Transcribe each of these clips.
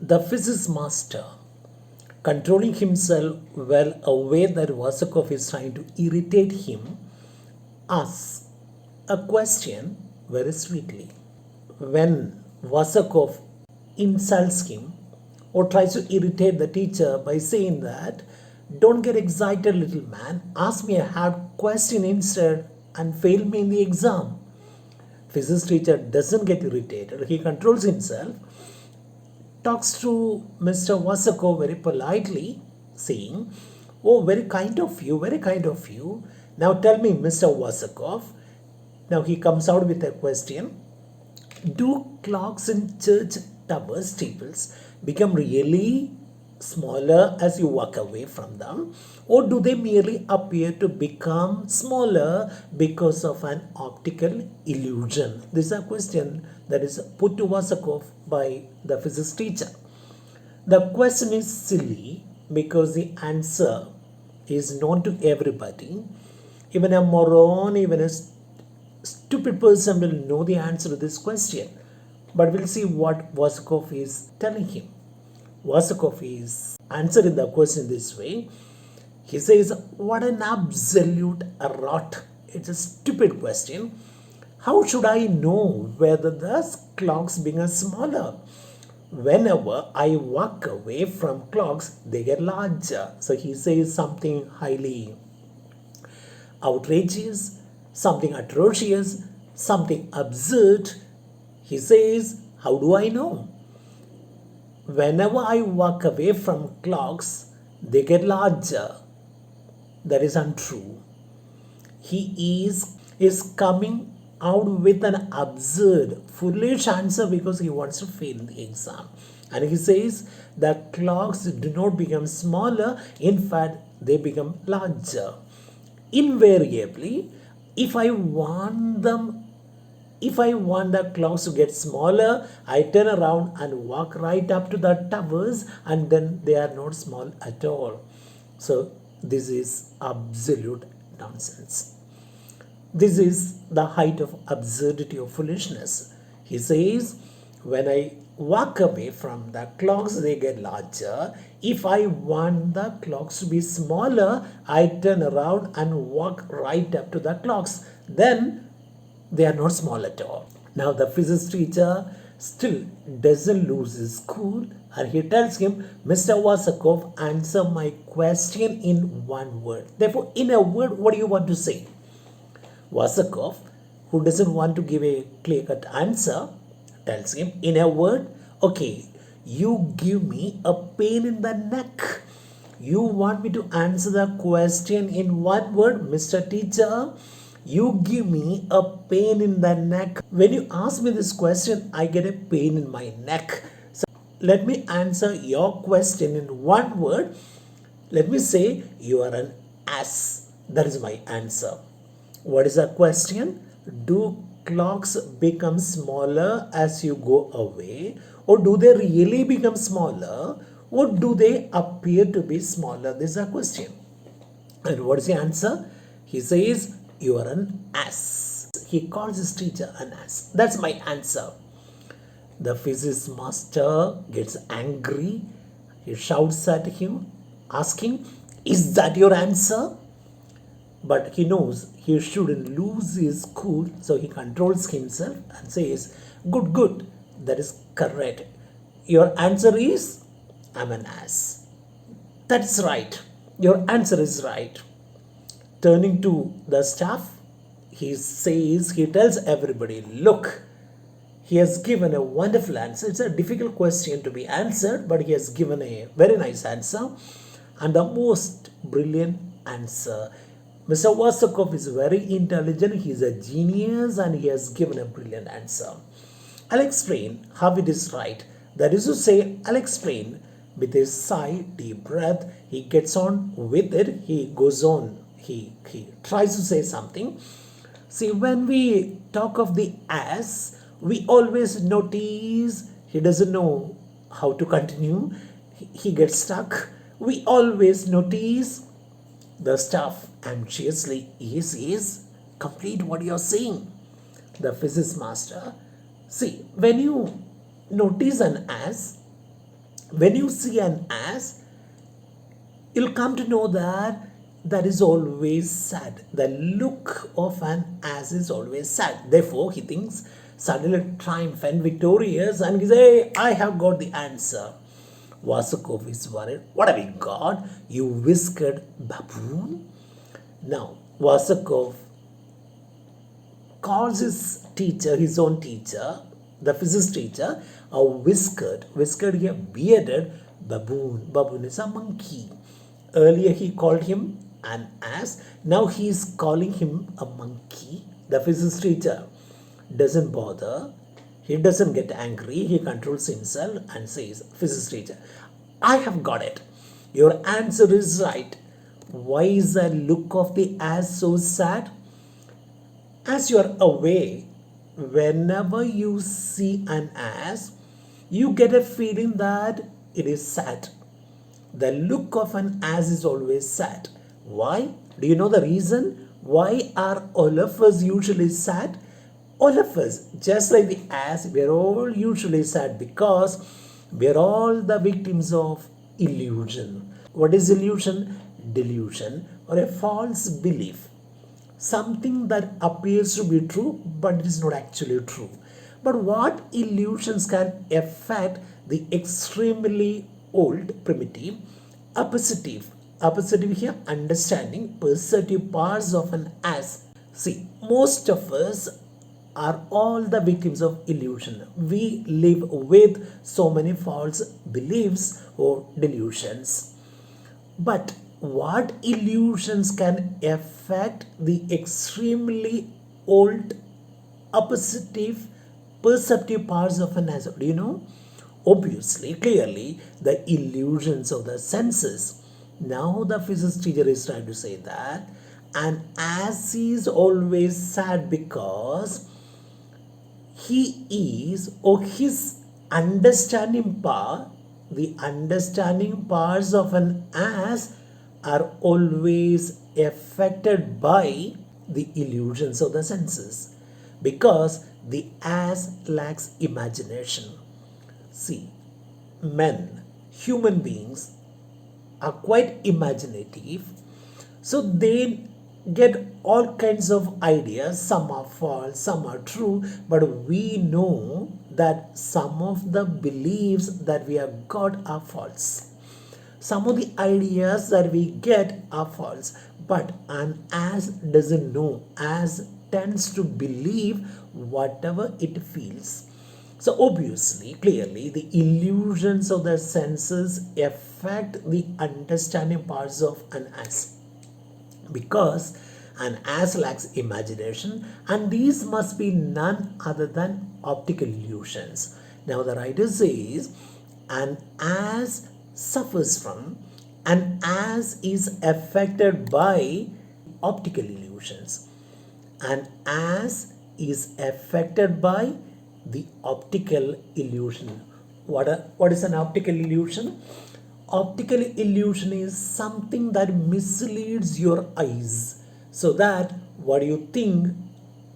The physics master, controlling himself well aware that Vasakov is trying to irritate him, asks a question very sweetly. When Vasakov insults him or tries to irritate the teacher by saying that, don't get excited, little man, ask me a hard question instead and fail me in the exam. Physics teacher doesn't get irritated, he controls himself, talks to Mr. Vasakov very politely, saying, oh, very kind of you, very kind of you. Now tell me, Mr. Vasakov. Now he comes out with a question. Do clocks in church towers, steeples, become really smaller as you walk away from them, or do they merely appear to become smaller because of an optical illusion? This is a question that is put to Vasakov by the physics teacher. The question is silly because the answer is known to everybody. Even a moron, even a stupid person will know the answer to this question. But we'll see what Vasakov is telling him. Vasakov is answering the question this way. He says, what an absolute rot. It's a stupid question. How should I know whether the clocks become smaller? Whenever I walk away from clocks, they get larger. So he says something highly outrageous, something atrocious, something absurd. He says, how do I know? Whenever I walk away from clocks, they get larger. That is untrue. He is coming out with an absurd, foolish answer because he wants to fail the exam. And he says that clocks do not become smaller, in fact, they become larger. Invariably, if I want the clocks to get smaller, I turn around and walk right up to the towers, and then they are not small at all. So this is absolute nonsense. This is the height of absurdity or foolishness. He says, when I walk away from the clocks, they get larger. If I want the clocks to be smaller, I turn around and walk right up to the clocks. Then they are not small at all. Now the physics teacher still doesn't lose his cool, and he tells him, Mr. Vasakov, answer my question in one word. Therefore, in a word, what do you want to say? Vasakov, who doesn't want to give a clear-cut answer, tells him in a word, okay, you give me a pain in the neck. You want me to answer the question in one word, Mr. Teacher? You give me a pain in the neck. When you ask me this question, I get a pain in my neck. So let me answer your question in one word. Let me say, you are an ass. That is my answer. What is the question? Do clocks become smaller as you go away, or do they really become smaller, or do they appear to be smaller? This is a question. And what is the answer? He says, you are an ass. He calls his teacher an ass. That's my answer. The physics master gets angry. He shouts at him, asking, is that your answer? But he knows he shouldn't lose his cool, so he controls himself and says, good, that is correct. Your answer is, I'm an ass. That's right. Your answer is right. Turning to the staff, he tells everybody, look, he has given a wonderful answer. It's a difficult question to be answered, but he has given a very nice answer and the most brilliant answer. Mr. Vasakov is very intelligent, he is a genius, and he has given a brilliant answer. I'll explain how it is right. That is to say, I'll explain. With a sigh, deep breath, he gets on with it, he goes on, he tries to say something. See, when we talk of the ass, we always notice he doesn't know how to continue, he gets stuck. We always notice the staff anxiously, yes, complete what you're saying. The physics master, see, when you notice an ass, When you see an ass, you'll come to know that that is always sad. The look of an ass is always sad. Therefore, he thinks suddenly triumphant, victorious, and he says, hey, I have got the answer. Vasakov is worried. What have you got? You whiskered baboon? Now, Vasakov calls his teacher, his own teacher, the physics teacher, a whiskered here, bearded baboon. Baboon is a monkey. Earlier he called him an ass. Now he is calling him a monkey. The physics teacher doesn't bother. He doesn't get angry. He controls himself and says, physics teacher, I have got it. Your answer is right. Why is the look of the ass so sad? As you are away, whenever you see an ass, you get a feeling that it is sad. The look of an ass is always sad. Why? Do you know the reason? Why are all of us usually sad? All of us, just like the ass, we are all usually sad because we are all the victims of illusion. What is illusion? Delusion or a false belief. Something that appears to be true but it is not actually true. But what illusions can affect the extremely old, primitive, apperceptive here, understanding, perceptive parts of an ass? See, most of us are all the victims of illusion. We live with so many false beliefs or delusions. But what illusions can affect the extremely old, apperceptive, perceptive parts of an ass? Do you know? Obviously, clearly, the illusions of the senses. Now the physics teacher is trying to say that an ass is always sad because he is or his understanding power, the understanding powers of an ass are always affected by the illusions of the senses because the ass lacks imagination. See, men, human beings are quite imaginative, so they get all kinds of ideas. Some are false, some are true, but we know that some of the beliefs that we have got are false. Some of the ideas that we get are false, but an ass doesn't know. Ass tends to believe whatever it feels. So obviously, clearly, the illusions of the senses affect the understanding parts of an ass because an ass lacks imagination, and these must be none other than optical illusions. Now the writer says an ass suffers from, an ass is affected by optical illusions. An ass is affected by the optical illusion. What is an optical illusion? Optical illusion is something that misleads your eyes so that what you think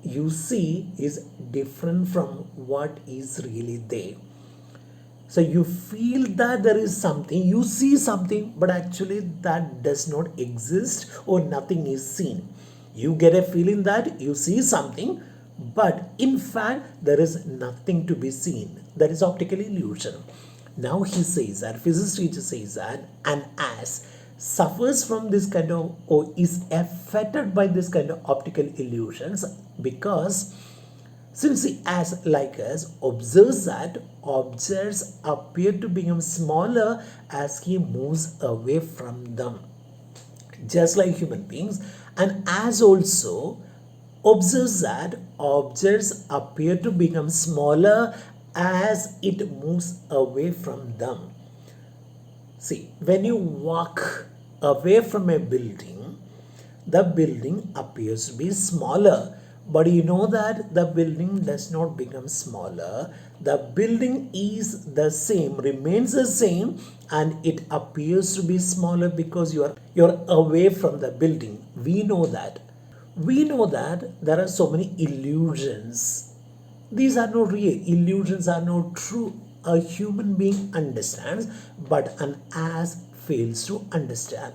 you see is different from what is really there. So you feel that there is something, you see something, but actually that does not exist or nothing is seen. You get a feeling that you see something, but in fact there is nothing to be seen. That is optical illusion. Now he says that, physics teacher says that an ass suffers from this kind of or is affected by this kind of optical illusions because since the ass, like us, observes that objects appear to become smaller as he moves away from them. Just like human beings, an ass also observes that objects appear to become smaller as it moves away from them. See, when you walk away from a building, the building appears to be smaller. But you know that the building does not become smaller. The building is the same, remains the same, and it appears to be smaller because you're away from the building. We know that. We know that there are so many illusions. These are not real. Illusions are not true. a human being understands, but an ass fails to understand.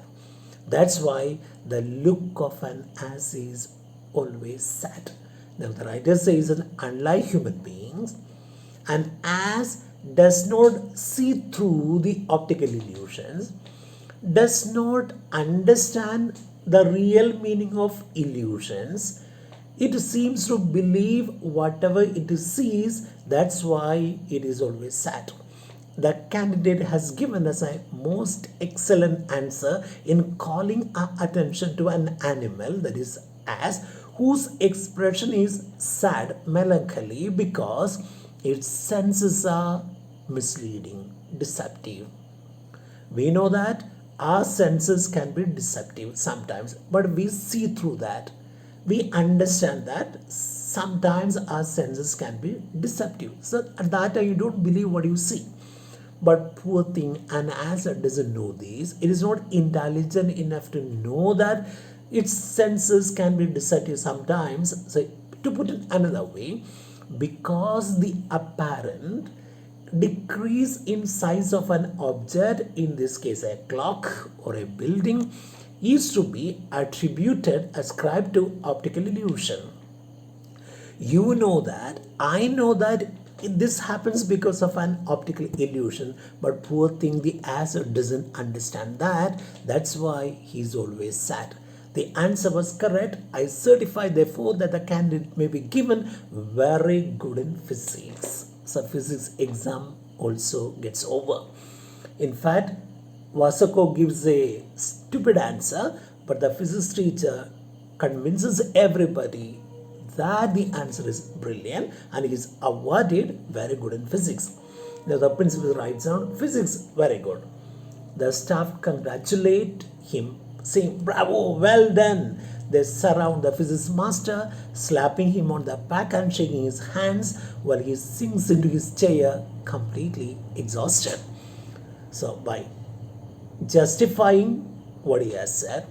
That's why the look of an ass is always sad. Now, the writer says that unlike human beings, an ass does not see through the optical illusions, does not understand the real meaning of illusions. It seems to believe whatever it sees, that's why it is always sad. The candidate has given us a most excellent answer in calling our attention to an animal, that is ass, whose expression is sad, melancholy, because its senses are misleading, deceptive. We know that our senses can be deceptive sometimes, but we see through that. We understand that sometimes our senses can be deceptive. So at that time, you don't believe what you see. But poor thing, an ass doesn't know this. It is not intelligent enough to know that its senses can be deceptive sometimes. So, to put it another way, because the apparent decrease in size of an object, in this case a clock or a building, is to be ascribed to optical illusion. You know that, I know that this happens because of an optical illusion, but poor thing, the ass doesn't understand that. That's why he's always sad. The answer was correct. I certify therefore that the candidate may be given very good in physics. So physics exam also gets over. In fact, Vasako gives a stupid answer, but the physics teacher convinces everybody that the answer is brilliant and he is awarded very good in physics. Now the principal writes down physics very good. The staff congratulate him, saying, "Bravo, well done." They surround the physics master, slapping him on the back and shaking his hands while he sinks into his chair, completely exhausted. So, by justifying what he has said,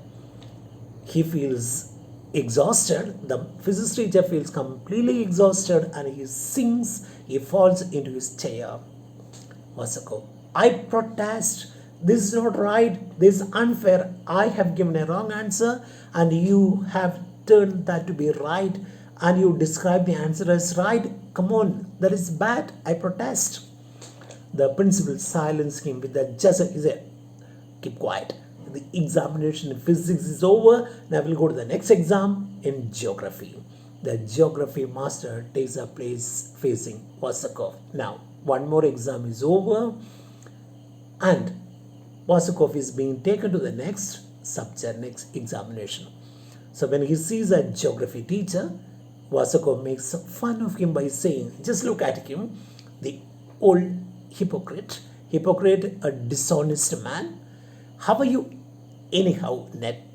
he feels exhausted. The physics teacher feels completely exhausted and he sinks, he falls into his chair. Vasako, I protest. This is not right. This is unfair. I have given a wrong answer and you have turned that to be right and you describe the answer as right. Come on, that is bad. I protest. The principal silenced him with a gesture. He said, "Keep quiet. The examination in physics is over. Now we'll go to the next exam in geography." The geography master takes a place facing Vasakov. Now, one more exam is over and Vasakov is being taken to the next subject, next examination. So when he sees a geography teacher, Vasakov makes fun of him by saying, "Just look at him, the old hypocrite, a dishonest man. How are you anyhow,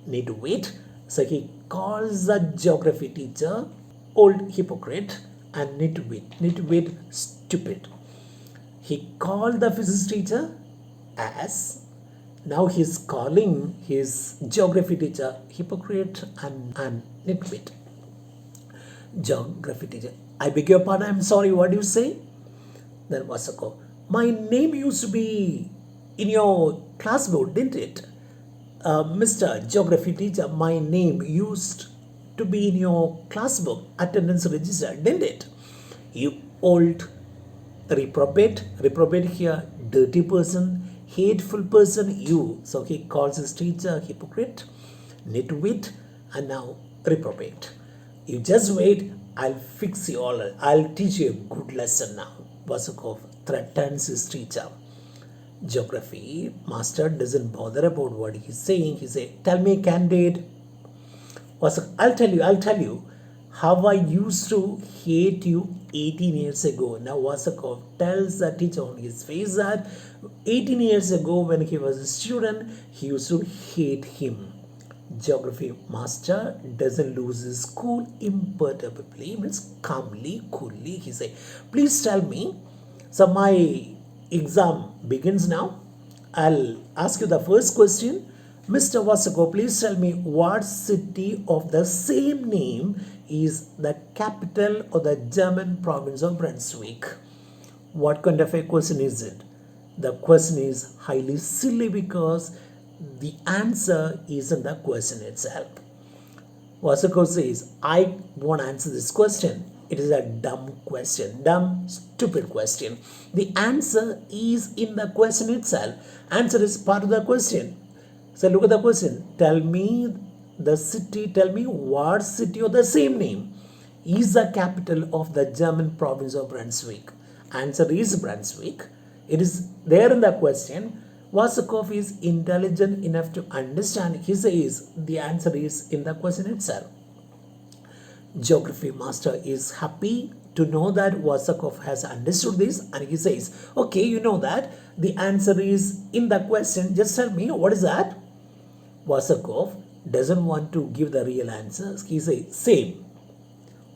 need to wait?" So he calls the geography teacher old hypocrite and need to wait, stupid. He called the physics teacher as, now he's calling his geography teacher hypocrite and nitwit. Geography teacher, "I beg your pardon, I'm sorry, what do you say?" Then Vasako, "My name used to be in your classbook, didn't it? Mr. Geography teacher, my name used to be in your classbook, attendance register, didn't it? You old reprobate here, dirty person, hateful person, you." So he calls his teacher hypocrite, nitwit, and now reprobate. "You just wait, I'll fix you all. I'll teach you a good lesson now." Vasakov threatens his teacher. Geography master doesn't bother about what he's saying. He says, "Tell me, candid." Vasakov, I'll tell you how I used to hate you 18 years ago. Now Vasakov tells the teacher on his face that 18 years ago when he was a student, he used to hate him. Geography master doesn't lose his cool imperturbably, means calmly, coolly. He say, "Please tell me." So my exam begins now. I'll ask you the first question. "Mr. Vasako, please tell me what city of the same name is the capital of the German province of Brunswick?" What kind of a question is it? The question is highly silly because the answer is in the question itself. Wasako says, I won't answer this question. It is a dumb question, dumb, stupid question. The answer is in the question itself. Answer is part of the question. So look at the question. Tell me what city of the same name is the capital of the German province of Brunswick. Answer is Brunswick. It is there in the question. Wasakov is intelligent enough to understand. He says the answer is in the question itself. Geography master is happy to know that Wasakov has understood this, and he says, okay, you know that the answer is in the question. Just tell me what is that? Wasakov doesn't want to give the real answers. He says same.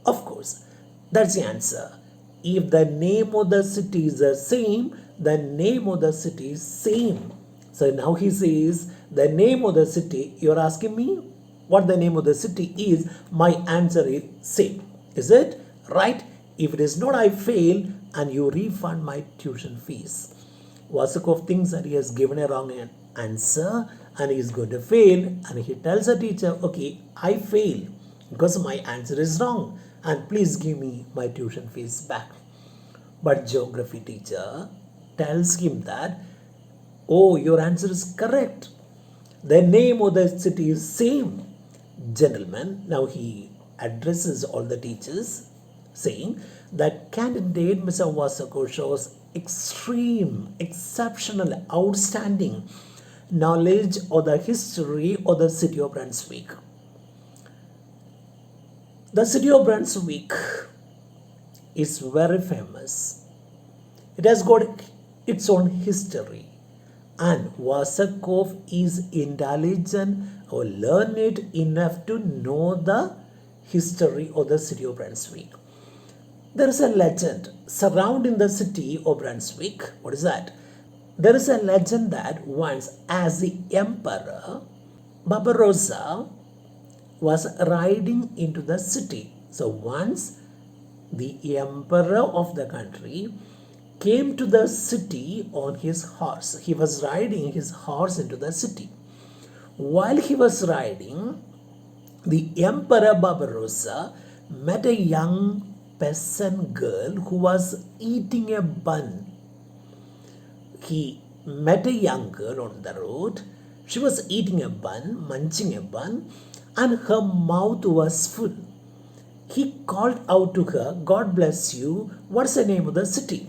Of course, that's the answer. If the name of the city is the same, the name of the city is same. So now he says the name of the city. You're asking me what the name of the city is. My answer is same. Is it right? If it is not, I fail and you refund my tuition fees. Vasukov thinks that he has given a wrong answer and he is going to fail, and he tells the teacher, okay, I fail because my answer is wrong and please give me my tuition fees back. But geography teacher tells him that, oh, your answer is correct. The name of the city is same. Gentlemen, now he addresses all the teachers saying that candidate Mr. Vasako shows extreme, exceptional, outstanding knowledge of the history of the city of Brunswick. The city of Brunswick is very famous. It has got its own history, and Vasakov is intelligent or learned enough to know the history of the city of Brunswick. There is a legend surrounding the city of Brunswick. What is that? There is a legend that once, as the emperor Barbarossa was riding into the city. So once the emperor of the country came to the city on his horse. He was riding his horse into the city. While he was riding, the emperor Barbarossa met a young peasant girl who was eating a bun. He met a young girl on the road. She was eating a bun, munching a bun, and her mouth was full. He called out to her, God bless you, what's the name of the city?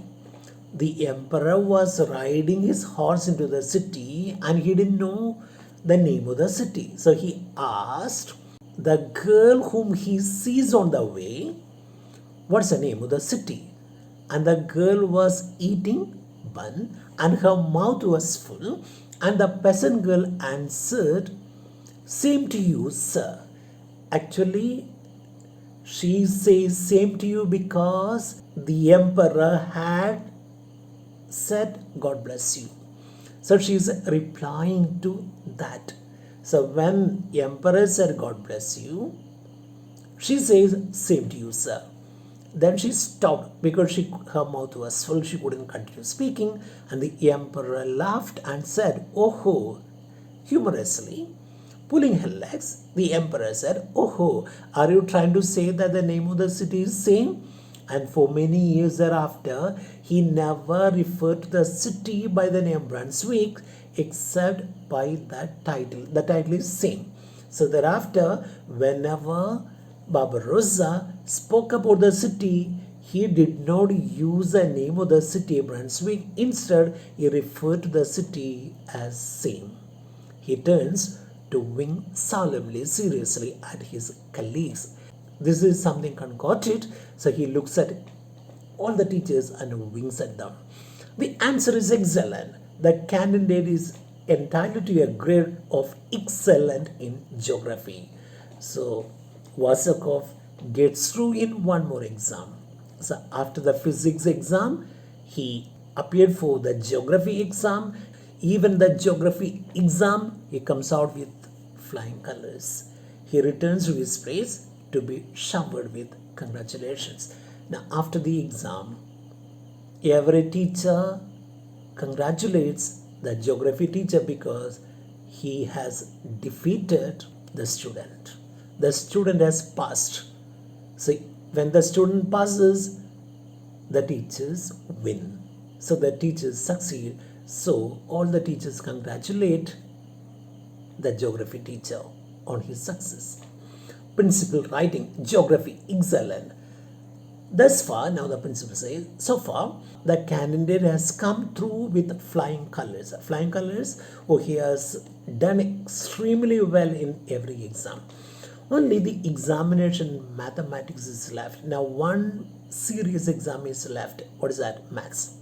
The emperor was riding his horse into the city and he didn't know the name of the city. So he asked the girl whom he sees on the way, what's the name of the city? And the girl was eating bun and her mouth was full, and the peasant girl answered, same to you, sir. Actually, she says same to you because the emperor had said God bless you. So she is replying to that. So when emperor said God bless you, she says same to you, sir. Then she stopped because her mouth was full. She couldn't continue speaking, and the emperor laughed and said, oh, humorously. Pulling her legs, the emperor said, oh, are you trying to say that the name of the city is same? And for many years thereafter, he never referred to the city by the name Brunswick except by that title. The title is same. So thereafter, whenever Barbarossa spoke about the city, he did not use the name of the city Brunswick. Instead, he referred to the city as same. He turns to wink solemnly, seriously at his colleagues. This is something concocted. So he looks at all the teachers and winks at them. The answer is excellent. The candidate is entitled to a grade of excellent in geography. So Vasakov gets through in one more exam. So after the physics exam, he appeared for the geography exam. Even the geography exam, he comes out with flying colors. He returns to his place to be showered with congratulations. Now after the exam, Every teacher congratulates the geography teacher because he has defeated the student. The student has passed. So when the student passes, the teachers win. So the teachers succeed. So all the teachers congratulate the geography teacher on his success. Principal writing, geography, excellent. Thus far, now the principal says, so far, the candidate has come through with flying colors. Flying colors, oh, he has done extremely well in every exam. Only the examination mathematics is left. Now, one serious exam is left. What is that? Maths.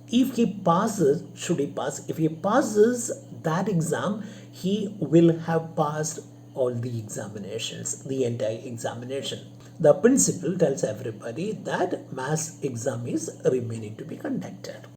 If he passes, should he pass? If he passes that exam, he will have passed all the examinations, the entire examination. The principal tells everybody that maths exam is remaining to be conducted.